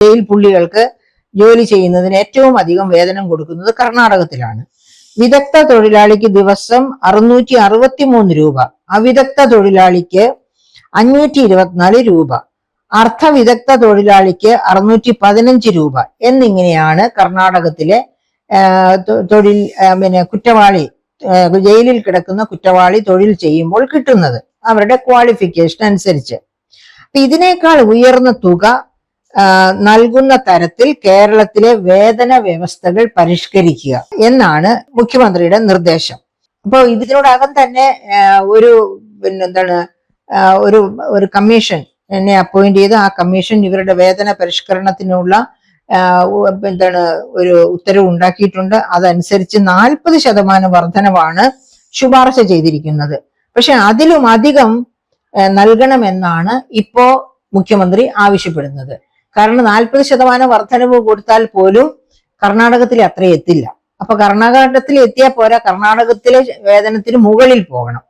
Jail പുള്ളികൾക്ക് ജോലി ചെയ്യുന്നതിന് ഏറ്റവും അധികം വേതനം കൊടുക്കുന്നത് കർണാടകത്തിലാണ്. വിദഗ്ധ തൊഴിലാളിക്ക് ദിവസം 663 രൂപ, അവിദഗ്ധ തൊഴിലാളിക്ക് 524 രൂപ, അർദ്ധവിദഗ്ധ തൊഴിലാളിക്ക് 615 രൂപ എന്നിങ്ങനെയാണ് കർണാടകത്തിലെ തൊഴിൽ കുറ്റവാളി ജയിലിൽ കിടക്കുന്ന കുറ്റവാളി തൊഴിൽ ചെയ്യുമ്പോൾ കിട്ടുന്നത് അവരുടെ ക്വാളിഫിക്കേഷൻ അനുസരിച്ച്. ഇതിനേക്കാൾ ഉയർന്ന തുക നൽകുന്ന തരത്തിൽ കേരളത്തിലെ വേതന വ്യവസ്ഥകൾ പരിഷ്കരിക്കുക എന്നാണ് മുഖ്യമന്ത്രിയുടെ നിർദ്ദേശം. അപ്പോൾ ഇതിനോടകം തന്നെ ഒരു ഒരു കമ്മീഷൻ എന്നെ അപ്പോയിന്റ് ചെയ്ത് ആ കമ്മീഷൻ ഇവരുടെ വേതന പരിഷ്കരണത്തിനുള്ള ഒരു ഉത്തരവ് ഉണ്ടാക്കിയിട്ടുണ്ട്. അതനുസരിച്ച് 40% വർധനവാണ് ശുപാർശ ചെയ്തിരിക്കുന്നത്. പക്ഷെ അതിലും അധികം നൽകണമെന്നാണ് ഇപ്പോ മുഖ്യമന്ത്രി ആവശ്യപ്പെടുന്നത്. കാരണം 40% വർധനവ് കൊടുത്താൽ പോലും കർണാടകത്തിൽ അത്ര എത്തില്ല. അപ്പൊ കർണാടകത്തിൽ എത്തിയാൽ പോരാ, കർണാടകത്തിലെ വേതനത്തിന് മുകളിൽ പോകണം.